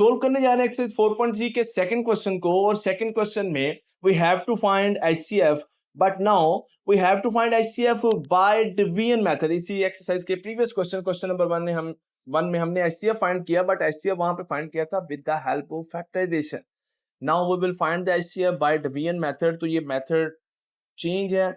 Solve करने जा रहे हैं एक्सरसाइज 4.3 के सेकंड क्वेश्चन को, और सेकंड क्वेश्चन में we have to find HCF, but now we have to find HCF by division method. इसी एक्सरसाइज के प्रीवियस क्वेश्चन नंबर 1 में हमने एचसीएफ फाइंड किया, बट एचसीएफ वहां पे फाइंड किया था with the help of factorisation. Now we will find the HCF by division method. तो ये मेथड चेंज है,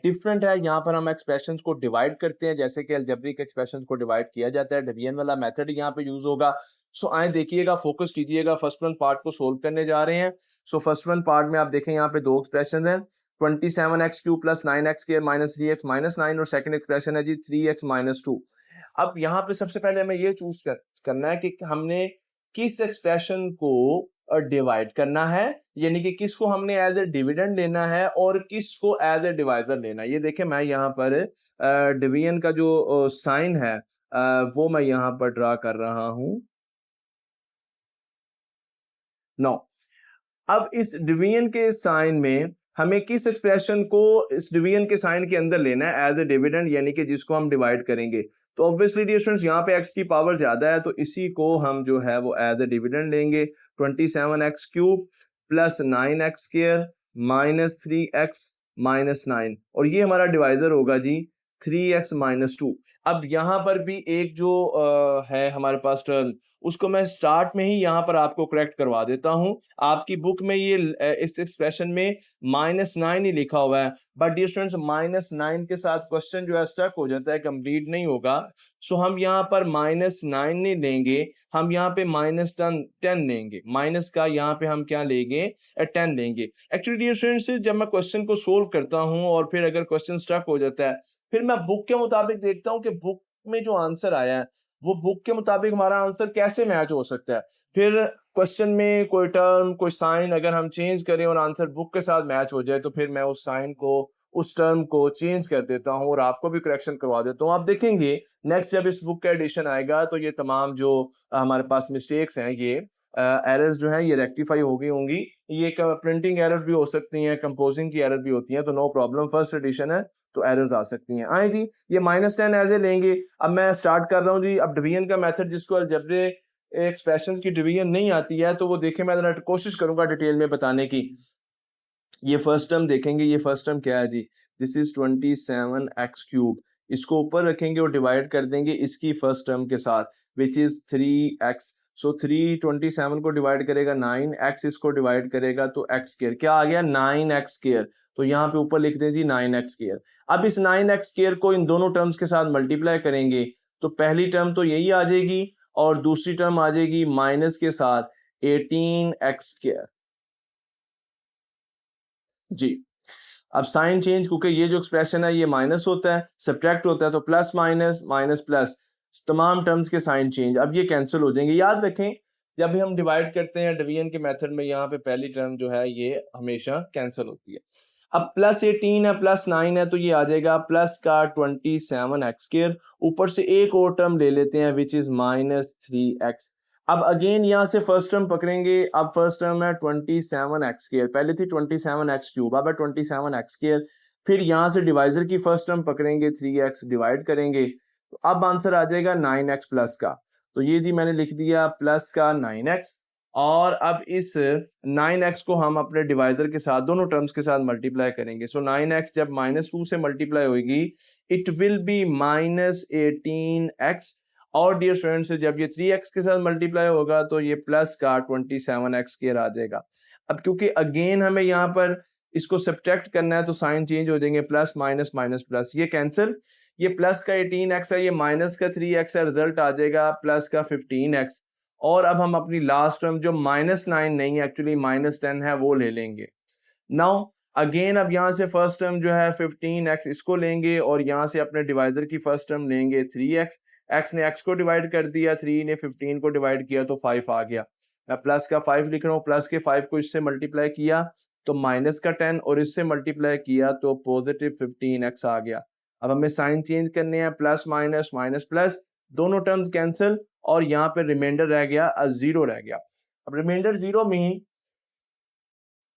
डिफरेंट है। यहाँ पर हम एक्सप्रेशंस को डिवाइड करते हैं, जैसे कि अलजेब्रिक एक्सप्रेशंस को डिवाइड किया जाता है, डिवीजन वाला मेथड यहाँ पे यूज होगा। सो आए देखिएगा, फोकस कीजिएगा, फर्स्ट वन पार्ट को सोल्व करने जा रहे हैं। सो फर्स्ट वन पार्ट में आप देखें यहाँ पे दो एक्सप्रेशन है, 27x³ + 9x² - 3x - 9, और सेकंड एक्सप्रेशन है जी 3x - 2। अब यहाँ पे सबसे पहले हमें ये चूज करना है कि हमने किस एक्सप्रेशन को डिवाइड करना है, यानी कि किसको हमने एज ए डिविडेंड लेना है और किसको एज ए डिवाइजर लेना है। ये देखें, मैं यहाँ पर डिवीजन का जो साइन है वो मैं यहाँ पर ड्रा कर रहा हूं। नो, अब इस डिवीजन के साइन में हमें किस एक्सप्रेशन को इस डिवीजन के साइन के अंदर लेना है एज ए डिविडेंड, यानी कि जिसको हम डिवाइड करेंगे। तो ऑब्वियसली डियर स्टूडेंट्स, यहाँ पे x की पावर ज्यादा है, तो इसी को हम जो है वो एज ए डिविडेंड लेंगे। 27x³ + 9x² - 3x - 9, और ये हमारा डिवाइजर होगा जी 3x - 2। अब यहाँ पर भी एक जो है हमारे पास टर्म, उसको मैं स्टार्ट में ही यहाँ पर आपको करेक्ट करवा देता हूं। आपकी बुक में ये इस एक्सप्रेशन में -9 ही लिखा हुआ है, बट डियर स्टूडेंट्स -9 के साथ क्वेश्चन जो है स्टक हो जाता है, कंप्लीट नहीं होगा। सो हम यहाँ पर -9 नहीं लेंगे, हम यहाँ पे -10 लेंगे। माइनस का यहाँ पे हम क्या लेंगे, 10 लेंगे। एक्चुअली डियर स्टूडेंट्स, जब मैं क्वेश्चन को सोल्व करता हूँ और फिर अगर क्वेश्चन स्टक हो जाता है, फिर मैं बुक के मुताबिक देखता हूँ कि बुक में जो आंसर आया है वो बुक के मुताबिक हमारा आंसर कैसे मैच हो सकता है। फिर क्वेश्चन में कोई टर्म, कोई साइन अगर हम चेंज करें और आंसर बुक के साथ मैच हो जाए, तो फिर मैं उस साइन को, उस टर्म को चेंज कर देता हूं और आपको भी करेक्शन करवा देता हूं। आप देखेंगे नेक्स्ट जब इस बुक का एडिशन आएगा तो ये तमाम जो हमारे पास मिस्टेक्स हैं, ये एरर्स जो है ये रेक्टिफाई हो गई होंगी। ये प्रिंटिंग एरर भी हो सकती हैं, कंपोजिंग की एरर भी होती है, तो नो प्रॉब्लम, फर्स्ट एडिशन है तो एरर्स आ सकती हैं। आए जी, ये -10 एज ए लेंगे। अब मैं स्टार्ट कर रहा हूँ जी। अब डिवीजन का मेथड, जिसको अलजेब्रिक एक्सप्रेशंस की डिवीजन नहीं आती है, तो वो देखें, मैं जरा कोशिश करूंगा डिटेल में बताने की। ये फर्स्ट टर्म देखेंगे, ये फर्स्ट टर्म क्या है जी, दिस इज 27x³। इसको ऊपर रखेंगे और डिवाइड कर देंगे इसकी फर्स्ट टर्म के साथ, विच इज 3x। सो 3 27 को डिवाइड करेगा 9x, इसको डिवाइड करेगा तो x², क्या आ गया 9x²। तो यहाँ पे ऊपर लिख दें जी 9x²। अब इस 9x² को इन दोनों टर्म्स के साथ मल्टीप्लाई करेंगे, तो पहली टर्म तो यही आ जाएगी और दूसरी टर्म आ जाएगी माइनस के साथ 18x²। जी, अब साइन चेंज, क्योंकि ये जो एक्सप्रेशन है ये माइनस होता है, सब्ट्रैक्ट होता है, तो प्लस माइनस माइनस प्लस, तमाम टर्म्स के साइन चेंज। अब ये कैंसिल हो जाएंगे। याद रखें, जब भी हम डिवाइड करते हैं डिवीजन के मेथड में, यहाँ पे पहली टर्म जो है ये हमेशा कैंसिल होती है। अब +18 है, +9 है, तो ये आ जाएगा प्लस का 27x²। ऊपर से एक और टर्म ले लेते हैं विच इज -3x। अब अगेन यहाँ से फर्स्ट टर्म पकड़ेंगे। अब फर्स्ट टर्म है 27x², पहले थी 27x³, अब है 27x²। फिर यहाँ से डिवाइजर की फर्स्ट टर्म पकड़ेंगे, 3x डिवाइड करेंगे, तो अब आंसर आ जाएगा 9x प्लस का। तो ये जी मैंने लिख दिया प्लस का 9x, और अब इस 9x को हम अपने डिवाइजर के साथ, दोनों टर्म्स के साथ मल्टीप्लाई करेंगे। सो 9x जब -2 से मल्टीप्लाई होगी, इट विल बी -18x, और डियर स्टूडेंट्स जब ये 3x के साथ मल्टीप्लाई होगा तो ये प्लस का 27x² आ जाएगा। अब क्योंकि अगेन हमें यहाँ पर इसको सब्ट्रैक्ट करना है, तो साइन चेंज हो जाएंगे, प्लस माइनस माइनस प्लस, ये कैंसिल। ये प्लस का 18x है, ये माइनस का 3x है, रिजल्ट आ जाएगा प्लस का 15x। और अब हम अपनी लास्ट टर्म जो -9 नहीं, एक्चुअली -10 है, वो ले लेंगे। नाउ अगेन अब यहाँ से फर्स्ट टर्म जो है 15x, इसको लेंगे, और यहाँ से अपने डिवाइजर की फर्स्ट टर्म लेंगे 3x। x ने x को डिवाइड कर दिया, 3 ने 15 को डिवाइड किया, तो 5 आ गया। मैं प्लस का 5 लिख रहा हूँ, प्लस के 5 को इससे मल्टीप्लाई किया तो माइनस का 10, और इससे मल्टीप्लाई किया तो पॉजिटिव 15x आ गया। अब हमें साइन चेंज करने हैं, प्लस माइनस माइनस प्लस, दोनों टर्म्स कैंसिल, और यहाँ पे रिमाइंडर रह गया, 0 रह गया। अब रिमाइंडर 0 में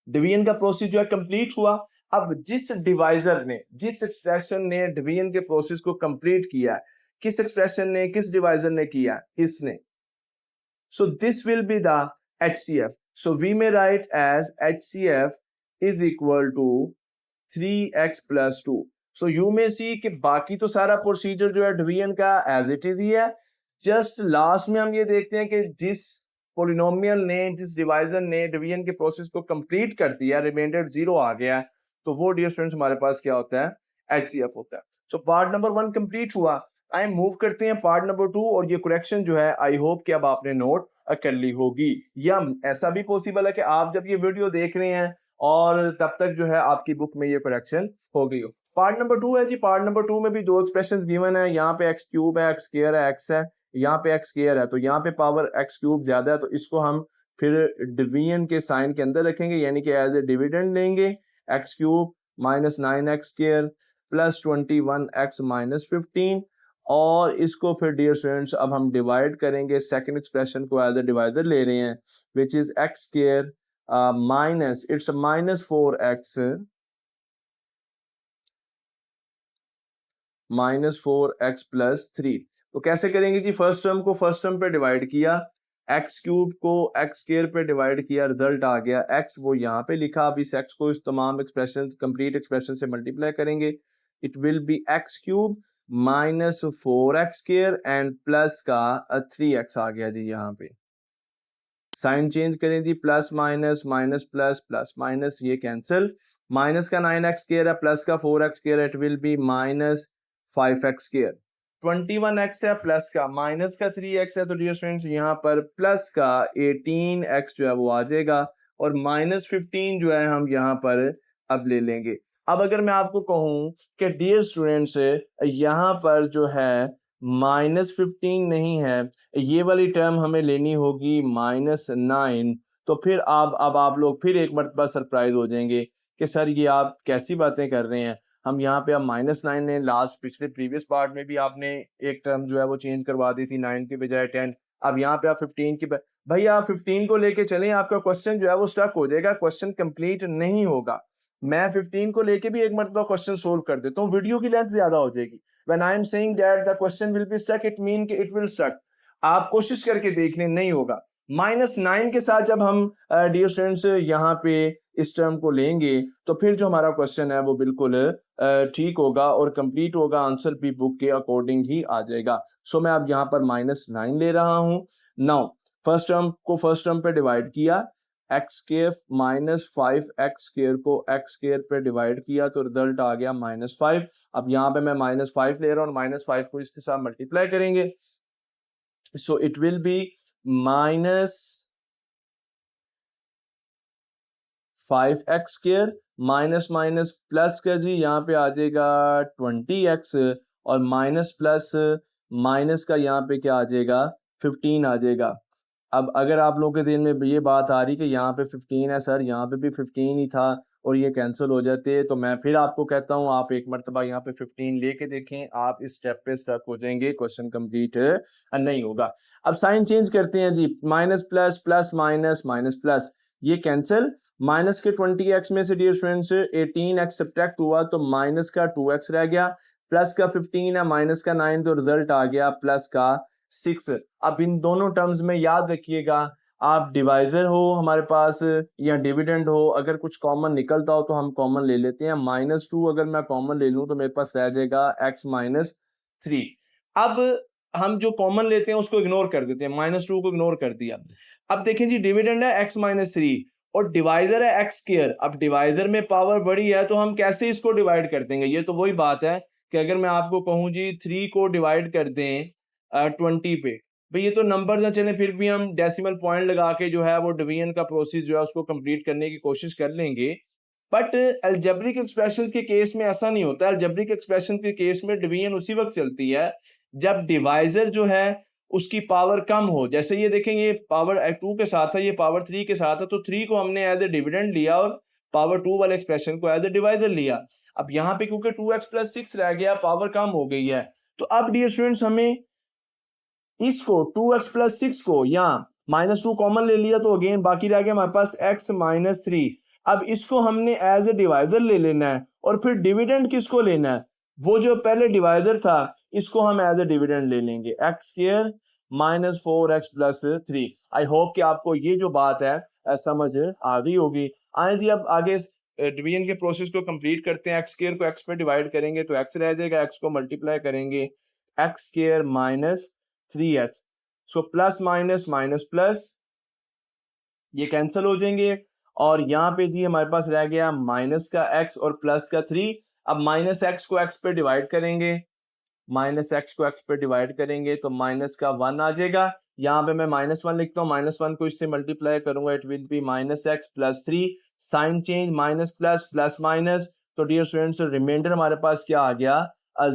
डिवीजन का प्रोसेस जो है कंप्लीट हुआ। अब जिस डिवाइजर ने, जिस एक्सप्रेशन ने डिवीजन के प्रोसेस को कंप्लीट किया है, किस एक्सप्रेशन ने, किस डिवाइजर ने किया, इसने। So this will be the HCF. So we may write as HCF is equal to 3x plus 2. So you may see कि बाकी तो सारा प्रोसीजर जो है डिवीजन का एज इट इज ही है, जस्ट लास्ट में हम ये देखते हैं कि जिस पोलिनोमियल ने, जिस डिवाइजर ने डिवीजन के प्रोसेस को कंप्लीट कर दिया, रिमाइंडर 0 आ गया, तो वो डियर स्टूडेंट्स हमारे पास क्या होता है, HCF होता है। सो पार्ट नंबर 1 कंप्लीट हुआ। आई मूव करते हैं पार्ट नंबर 2, और ये करेक्शन जो है आई होप कि अब आपने नोट कर ली होगी, या ऐसा भी पॉसिबल है कि आप जब ये वीडियो देख रहे हैं और तब तक जो है आपकी बुक में ये करेक्शन हो गई हो। पार्ट नंबर 2 है जी। पार्ट नंबर 2 में भी दो एक्सप्रेशंस गिवन है, यहाँ पे एक्स क्यूब है, एक्स स्क्वायर है, एक्स है, यहाँ पे एक्स स्क्वायर है, तो यहाँ पे पावर एक्स क्यूब ज्यादा है, तो इसको हम फिर डिवीजन के साइन के अंदर रखेंगे, यानी कि एज ए डिविडेंड लेंगे, x cube minus 9x square plus 21x minus 15, और इसको फिर डियर स्टूडेंट्स अब हम डिवाइड करेंगे, सेकंड एक्सप्रेशन को एज ए डिवाइजर ले रहे हैं, which is x square minus it's minus 4x minus 4x plus 3। तो कैसे करेंगे जी, फर्स्ट टर्म को फर्स्ट टर्म पे डिवाइड किया, एक्स क्यूब को एक्स स्क्वायर पे डिवाइड किया, रिजल्ट आ गया एक्स, वो यहाँ पे लिखा। अब इस एक्स को इस तमाम एक्सप्रेशन, कंप्लीट एक्सप्रेशन से मल्टीप्लाई करेंगे, it will B x cube minus 4x square and plus का 3x आ गया जी। यहाँ पे साइन चेंज करें जी, plus minus minus plus plus minus, ये कैंसिल, माइनस का 9x स्क्वायर है प्लस का 4x square, it will be minus 5x square, 21x है प्लस का माइनस का 3x है, तो डियर स्टूडेंट्स यहाँ पर प्लस का 18x जो है वो आ जाएगा, और माइनस 15 जो है हम यहाँ पर अब ले लेंगे। अब अगर मैं आपको कहूं कि डियर स्टूडेंट्स यहाँ पर जो है माइनस 15 नहीं है, ये वाली टर्म हमें लेनी होगी माइनस 9, तो फिर अब आप लोग फिर एक मरतबा सरप्राइज हो जाएंगे कि सर ये आप कैसी बातें कर रहे हैं, हम यहाँ पे अब माइनस 9 ने, लास्ट पिछले प्रीवियस पार्ट में भी आपने एक टर्म जो है वो चेंज करवा दी थी, 9 की बजाय 10, अब यहाँ पे आप 15 की भाई आप 15 को लेके चलें, आपका क्वेश्चन जो है वो स्टक हो जाएगा, क्वेश्चन कंप्लीट नहीं होगा। मैं 15 को लेके भी एक मरतबा क्वेश्चन सोल्व कर देता हूँ, वीडियो की लेंथ ज्यादा हो जाएगी। When I am saying that the question will be stuck, it mean कि it will stuck। आप कोशिश करके देख लें, नहीं होगा। माइनस 9 के साथ जब हम डियर स्टूडेंट्स यहाँ पे इस टर्म को लेंगे, तो फिर जो हमारा क्वेश्चन है वो बिल्कुल ठीक होगा और कंप्लीट होगा, आंसर भी बुक के अकॉर्डिंग ही आ जाएगा। सो मैं अब यहाँ पर माइनस 9 ले रहा हूँ। नाउ फर्स्ट टर्म को फर्स्ट टर्म पे डिवाइड किया, x square minus 5x square को एक्स स्क्वायर पे डिवाइड किया, तो रिजल्ट आ गया माइनस 5। अब यहाँ पे मैं माइनस 5 ले रहा हूँ, माइनस 5 को इसके साथ मल्टीप्लाई करेंगे, so it will be minus 5x square minus minus plus का जी, यहाँ पे आ जाएगा 20x, और माइनस प्लस माइनस का यहाँ पे क्या आ जाएगा 15 आ जाएगा। अब अगर आप लोगों के दिल में ये बात आ रही कि यहाँ पे 15 है सर, यहाँ पे भी 15 ही था और ये कैंसिल हो जाते, तो मैं फिर आपको कहता हूँ आप एक मरतबा यहाँ पे 15 लेके देखें, आप इस स्टेप पे स्टक हो जाएंगे, क्वेश्चन कंप्लीट नहीं होगा। अब साइन चेंज करते हैं जी, minus plus plus minus minus plus, ये कैंसिल, माइनस के 20x में से डियर स्टूडेंट्स 18x सब्ट्रैक्ट हुआ तो माइनस का 2x रह गया, प्लस का 15 है माइनस का 9, तो रिजल्ट आ गया प्लस का 6। अब इन दोनों टर्म्स में याद रखिएगा, आप डिवाइजर हो हमारे पास या डिविडेंड हो, अगर कुछ कॉमन निकलता हो तो हम कॉमन ले लेते हैं। -2 अगर मैं कॉमन ले लूं तो मेरे पास रह जाएगा x माइनस 3। अब हम जो कॉमन लेते हैं उसको इग्नोर कर देते हैं, -2 को इग्नोर कर दिया। अब देखें जी, डिविडेंड है x माइनस 3 और डिवाइजर है x स्क्वायर। अब डिवाइजर में पावर बड़ी है तो हम कैसे इसको डिवाइड कर देंगे, ये तो वही बात है कि अगर मैं आपको कहूं जी 3 को डिवाइड कर दें 20 पे, भाई ये तो नंबर ना चले, फिर भी हम डेसिमल पॉइंट लगा के जो है वो डिवीजन का प्रोसेस जो है उसको कंप्लीट करने की कोशिश कर लेंगे। बट अलजेब्रिक एक्सप्रेशन के केस में ऐसा नहीं होता। अलजेब्रिक एक्सप्रेशन के केस में डिवीजन उसी वक्त चलती है जब डिवाइजर जो है उसकी पावर कम हो। जैसे ये देखें, ये पावर 2 के साथ है, ये पावर 3 के साथ है, तो 3 को हमने एज ए डिविडेंड लिया और पावर 2 वाले एक्सप्रेशन को एज ए डिवाइजर लिया। अब यहाँ पे क्योंकि 2x प्लस 6 रह गया, पावर कम हो गई है, तो अब डियर स्टूडेंट्स हमें इसको 2x प्लस 6 को या -2 कॉमन ले लिया, तो अगेन बाकी रह गया हमारे पास x माइनस 3। अब इसको हमने एज ए डिवाइजर ले लेना है और फिर डिविडेंड किसको लेना है, वो जो पहले डिवाइजर था इसको हम एज ए डिविडेंड ले लेंगे, x square -4x+3। I hope कि आपको ये जो बात है समझ आ गई होगी। आए जी अब आगे डिवीजन के प्रोसेस को कंप्लीट करते हैं। एक्स स्क्वायर को एक्स पे डिवाइड करेंगे तो एक्स रह जाएगा, एक्स को मल्टीप्लाई करेंगे x square -3x। So plus minus minus plus ये कैंसिल हो जाएंगे और यहाँ पे जी हमारे पास रह गया माइनस का x और प्लस का 3। अब माइनस एक्स को x पे डिवाइड करेंगे, माइनस एक्स को x पे डिवाइड करेंगे तो माइनस का 1 आ जाएगा। यहाँ पे मैं -1 लिखता हूँ, -1 को इससे मल्टीप्लाई करूंगा, it will be -x+3। Sign change minus plus plus minus, तो डियर स्टूडेंट्स रिमाइंडर हमारे पास क्या आ गया,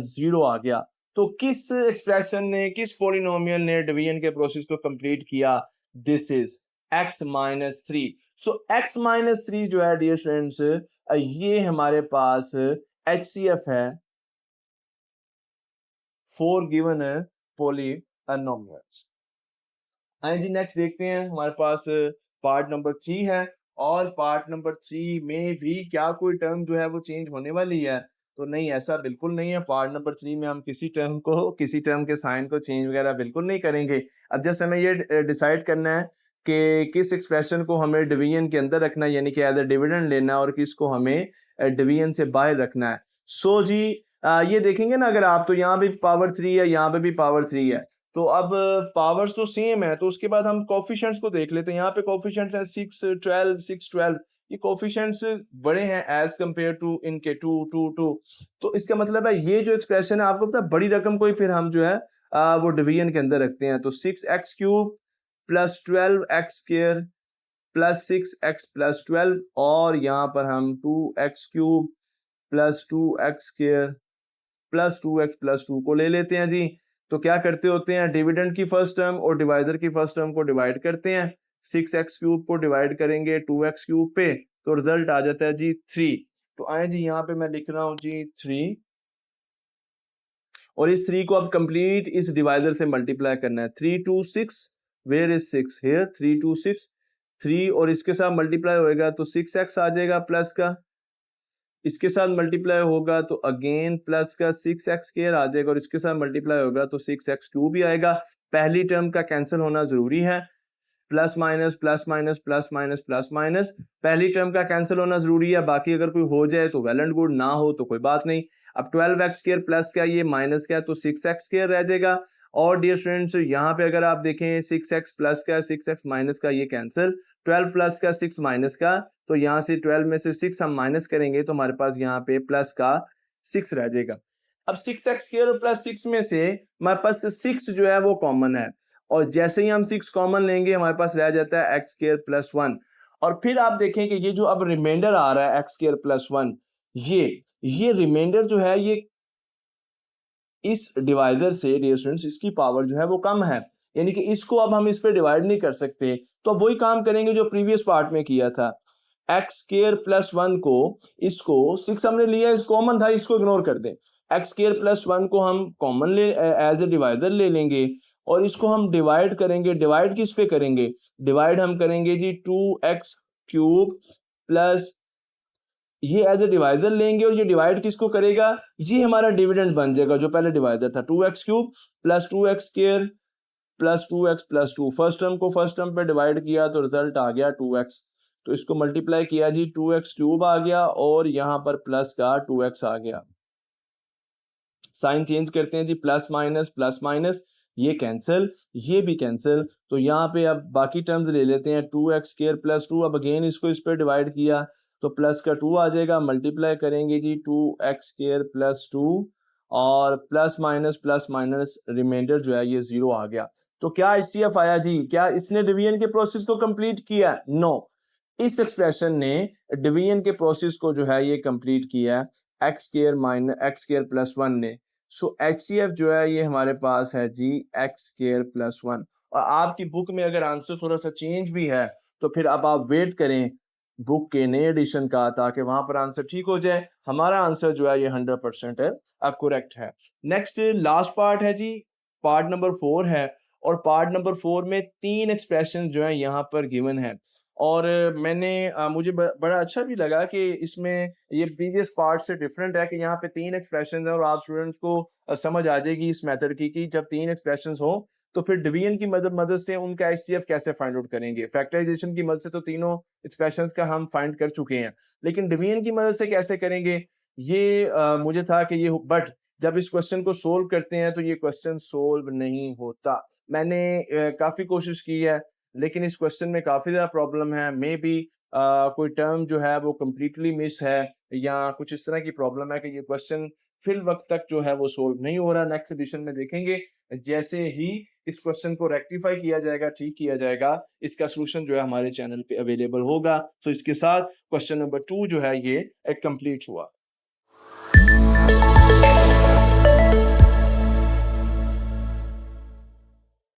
0 आ गया। तो किस एक्सप्रेशन ने, किस पोलिनोमियल ने डिवीजन के प्रोसेस को कंप्लीट किया, this is x-3। So x-3 जो है डियर स्टूडेंट्स ये हमारे पास HCF है फॉर गिवन पॉलिनोमियल्स। आइए जी नेक्स्ट देखते हैं, हमारे पास पार्ट नंबर 3 है और पार्ट नंबर 3 में भी क्या कोई टर्म जो है वो चेंज होने वाली है, तो नहीं, ऐसा बिल्कुल नहीं है। पार्ट नंबर 3 में हम किसी टर्म के साइन को चेंज वगैरह बिल्कुल नहीं करेंगे। अब जस्ट हमें ये डिसाइड करना है कि किस एक्सप्रेशन को हमें डिवीजन के अंदर रखना है, यानी कि एज ए डिविडेंड लेना है, और किसको हमें डिवीजन से बाहर रखना है। सो जी ये देखेंगे ना, अगर आप तो यहाँ भी पावर 3 है, यहाँ पे भी पावर 3 है, तो अब पावर्स तो सेम है, तो उसके बाद हम कोफिशिएंट्स को देख लेते हैं। यहाँ पे कोफिशिएंट्स है 6, 12 ये कोफिशिएंट्स बड़े हैं एज कंपेयर टू इनके 2, 2, 2। तो इसका मतलब है ये जो एक्सप्रेशन है, आपको पता है बड़ी रकम को ही फिर हम जो है वो डिवीजन के अंदर रखते हैं। तो 6x³ plus 12x² plus 6x+12, और यहाँ पर हम 2x³ plus 2x² plus 2x+2 को ले लेते हैं जी। तो क्या करते होते हैं, डिविडेंड की फर्स्ट टर्म और डिवाइजर की फर्स्ट टर्म को डिवाइड करते हैं। 6x³ को डिवाइड करेंगे 2x³ पे, तो रिजल्ट आ जाता है जी 3। तो आए जी यहाँ पे मैं लिख रहा हूं जी 3, और इस 3 को अब कंप्लीट इस डिवाइजर से मल्टीप्लाई करना है। 3 2 6, वेयर इज 6 हियर, 3 2 6, 3 और इसके साथ मल्टीप्लाई होएगा तो 6x आ जाएगा प्लस का, इसके साथ मल्टीप्लाई होगा तो अगेन प्लस का 6x² आ जाएगा, और इसके साथ मल्टीप्लाई होगा तो 6x³ भी आएगा। पहली टर्म का कैंसिल होना जरूरी है, plus minus plus minus plus minus plus minus, पहली टर्म का कैंसिल होना जरूरी है। बाकी अगर कोई हो जाए तो वेल एंड गुड, ना हो तो कोई बात नहीं। अब 12x² प्लस का ये माइनस का तो 6x² रह जाएगा। और डियर स्टूडेंट्स यहाँ पे अगर आप देखें 6x प्लस का 6x माइनस का ये कैंसिल, 12 प्लस का 6 माइनस का, तो यहाँ से 12 में से 6 हम माइनस करेंगे तो हमारे पास यहाँ पे प्लस का 6 रह जाएगा। अब 6x² प्लस 6 में से हमारे पास 6 जो है वो कॉमन है, और जैसे ही हम 6 कॉमन लेंगे हमारे पास रह जाता है x² प्लस 1। और फिर आप देखें कि ये जो अब रिमाइंडर आ रहा है x² प्लस 1, ये रिमाइंडर जो है ये इस डिवाइजर से डियर स्टूडेंट्स इसकी पावर जो है वो कम है, यानी कि इसको अब हम इस पे डिवाइड नहीं कर सकते। तो अब वही काम करेंगे जो प्रीवियस पार्ट में किया था। x² प्लस 1 को, इसको 6 हमने लिया, इस कॉमन था, इसको इग्नोर कर दें। x² प्लस 1 को हम कॉमन ले एज ए डिवाइजर ले लेंगे, और इसको हम डिवाइड करेंगे। डिवाइड किस पे करेंगे, डिवाइड हम करेंगे जी 2x³ प्लस, ये एज ए डिवाइजर लेंगे, और ये डिवाइड किसको करेगा, ये हमारा डिविडेंड बन जाएगा जो पहले डिवाइजर था। 2x³ plus 2x² plus 2x+2, first term को फर्स्ट टर्म पे डिवाइड किया तो रिजल्ट आ गया 2x। तो इसको मल्टीप्लाई किया जी, 2x³ आ गया और यहाँ पर प्लस का 2x आ गया। साइन चेंज करते हैं जी, प्लस माइनस, ये कैंसिल, ये भी कैंसिल। तो यहाँ पे अब बाकी टर्म्स ले लेते हैं, 2x² प्लस 2, अब अगेन इसको इस पे डिवाइड किया तो प्लस का 2 आ जाएगा। मल्टीप्लाई करेंगे जी 2x² प्लस 2, और प्लस माइनस रिमाइंडर जो है ये 0 आ गया। तो क्या HCF आया जी, क्या इसने डिवीजन के प्रोसेस को कंप्लीट किया? नो, इस एक्सप्रेशन ने डिवीजन के प्रोसेस को जो है ये कंप्लीट किया है x² प्लस 1 ने। सो HCF जो है ये हमारे पास है जी x² प्लस 1। और आपकी बुक में अगर आंसर थोड़ा सा चेंज भी है तो फिर अब आप वेट करें बुक के नए एडिशन का, ताकि वहां पर आंसर ठीक हो जाए। हमारा आंसर जो है ये 100% है, अब करेक्ट है। नेक्स्ट लास्ट पार्ट है जी, पार्ट नंबर 4 है, और पार्ट नंबर 4 में 3 एक्सप्रेशन जो है यहाँ पर गिवन है। और मुझे बड़ा अच्छा भी लगा कि इसमें ये प्रीवियस पार्ट से डिफरेंट है कि यहाँ पे 3 एक्सप्रेशन है, और आप स्टूडेंट्स को समझ आ जाएगी इस मेथड की कि जब 3 एक्सप्रेशन हो तो फिर डिवीजन की मदद से उनका एचसीएफ कैसे फाइंड आउट करेंगे? फैक्टराइजेशन की मदद से तो तीनों एक्सप्रेशंस का हम फाइंड कर चुके हैं, लेकिन डिवीजन की मदद से कैसे करेंगे? ये मुझे था कि ये बट जब इस क्वेश्चन को सोल्व करते हैं तो ये क्वेश्चन सोल्व नहीं होता। मैंने काफ़ी कोशिश की है, लेकिन इस क्वेश्चन में काफ़ी ज़्यादा प्रॉब्लम है। मे बी कोई टर्म जो है वो कंप्लीटली मिस है या कुछ इस तरह की प्रॉब्लम है कि ये क्वेश्चन फिल वक्त तक जो है वो सोल्व नहीं हो रहा। नेक्स्ट एडिशन में देखेंगे, जैसे ही इस क्वेश्चन को रेक्टिफाई किया जाएगा, ठीक किया जाएगा, इसका सॉल्यूशन जो है हमारे चैनल पे अवेलेबल होगा। तो इसके साथ क्वेश्चन नंबर 2 जो है ये कंप्लीट हुआ।